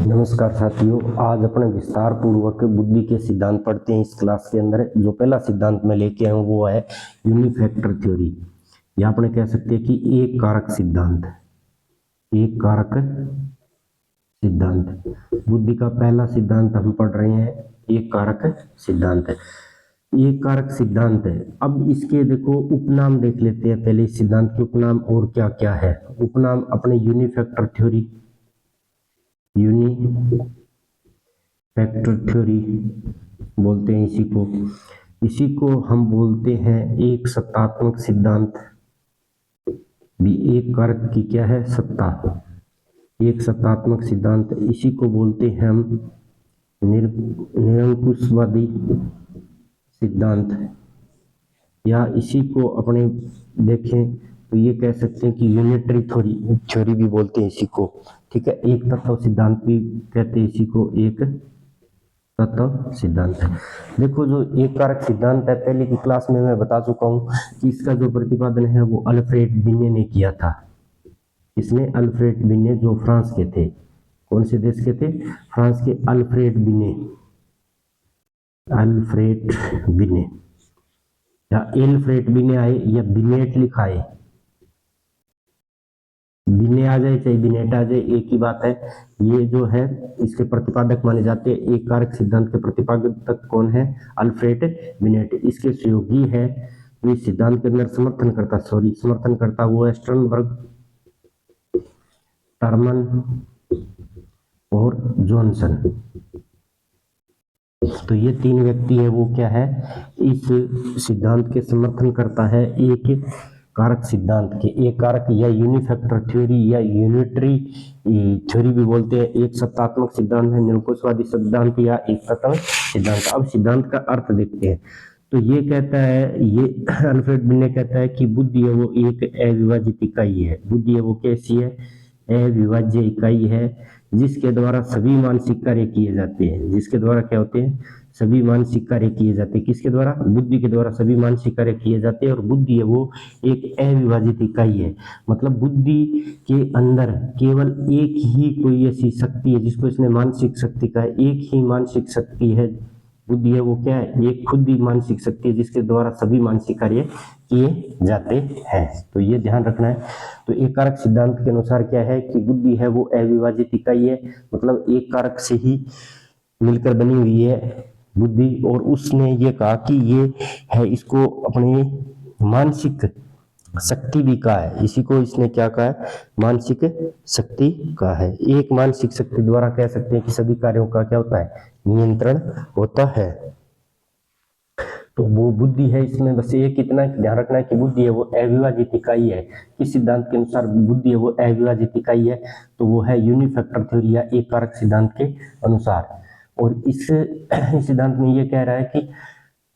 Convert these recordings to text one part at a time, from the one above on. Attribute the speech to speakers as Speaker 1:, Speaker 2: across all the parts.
Speaker 1: नमस्कार साथियों, आज अपने विस्तार पूर्वक बुद्धि के सिद्धांत पढ़ते हैं। इस क्लास के अंदर जो पहला सिद्धांत मैं लेके आया हूँ वो है यूनिफैक्टर थ्योरी, या अपने कह सकते हैं कि एक कारक सिद्धांत। एक कारक सिद्धांत बुद्धि का पहला सिद्धांत हम पढ़ रहे हैं। एक कारक सिद्धांत है, एक कारक सिद्धांत है। अब इसके देखो उपनाम देख लेते हैं पहले इस सिद्धांत के उपनाम और क्या क्या है। उपनाम अपने यूनिफैक्टर थ्योरी, यूनिफैक्टर थ्योरी बोलते हैं इसी को हम बोलते हैं एक सत्तात्मक सिद्धांत। भी एक कारक की क्या है? सत्ता। एक सत्तात्मक सिद्धांत, इसी को बोलते हैं हम निरंकुशवादी सिद्धांत, या इसी को अपने देखें तो ये कह सकते हैं कि यूनिटरी थ्योरी भी बोलते हैं इसी को। ठीक है, एक तत्व सिद्धांत भी कहते हैं इसी को, एक तत्व सिद्धांत है। देखो जो एक कारक सिद्धांत है, पहले की क्लास में मैं बता चुका हूं कि इसका जो प्रतिपादन है वो अल्फ्रेड बिने ने किया था। इसने अल्फ्रेड बिने, जो फ्रांस के थे, कौन से देश के थे? फ्रांस के। अल्फ्रेड बिने या एल्फ्रेड बिने आए या बिनेट लिखा है, बिने आ जाए चाहे बिनेट आ जाए एक ही बात है। ये जो है इसके प्रतिपादक माने जाते हैं। एक कारक सिद्धांत के प्रतिपादक कौन है? Alfred beneath. इसके सहयोगी है तो इस सिद्धांत के अंदर समर्थन करता वो है स्टर्नबर्ग, टर्मन और जॉनसन। तो ये तीन व्यक्ति है, वो क्या है, इस सिद्धांत के समर्थन करता है एक कारक सिद्धांत के। एक कारक या यूनिफैक्टर थ्योरी या यूनिटरी थ्योरी भी बोलते हैं। एक सत्तात्मक सिद्धांत है, निरंकुशवादी सिद्धांत या एक तत्व सिद्धांत। अब सिद्धांत का अर्थ देखते हैं। तो ये कहता है, ये अल्फ्रेड बिने कहता है कि बुद्धि है वो एक अविभाजित इकाई है। बुद्धि है वो कैसी है? अविभाज्य इकाई है, जिसके द्वारा सभी मानसिक कार्य किए जाते हैं। जिसके द्वारा क्या होते हैं? सभी मानसिक कार्य किए जाते हैं। किसके द्वारा? बुद्धि के द्वारा सभी मानसिक कार्य किए जाते हैं। और बुद्धि है वो एक अविभाजित इकाई है, मतलब बुद्धि के अंदर केवल एक ही कोई ऐसी शक्ति है जिसको इसने मानसिक शक्ति कहा है। एक ही मानसिक शक्ति है बुद्धि है वो क्या है? एक खुद ही मानसिक शक्ति है जिसके द्वारा सभी मानसिक कार्य किए जाते हैं। तो ये ध्यान रखना है। तो एक कारक सिद्धांत के अनुसार क्या है कि बुद्धि है वो अविभाजित इकाई है, मतलब एक कारक से ही मिलकर बनी हुई है बुद्धि। और उसने ये कहा कि ये है, इसको अपनी मानसिक शक्ति भी कहा है। इसी को इसने क्या कहा है? मानसिक शक्ति कहा है। एक मानसिक शक्ति द्वारा कह सकते हैं कि सभी कार्यों का क्या होता है? नियंत्रण होता है। तो वो बुद्धि है, इसमें बस एक इतना ध्यान रखना है कि बुद्धि है वो अविभाजित इकाई है। किस सिद्धांत के अनुसार बुद्धि है वो अविभाजित इकाई है? तो वो है यूनिफैक्टर थ्योरी या एक कारक सिद्धांत के अनुसार। और इस सिद्धांत में ये कह रहा है कि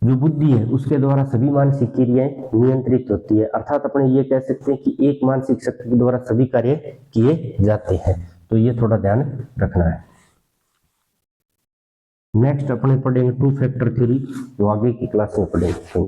Speaker 1: जो बुद्धि है उसके द्वारा सभी मानसिक क्रियाएं नियंत्रित होती है। अर्थात अपने ये कह सकते हैं कि एक मानसिक शक्ति के द्वारा सभी कार्य किए जाते हैं। तो ये थोड़ा ध्यान रखना है। नेक्स्ट अपने पढ़ेंगे टू फैक्टर थ्योरी, जो आगे की क्लास में पढ़ेंगे।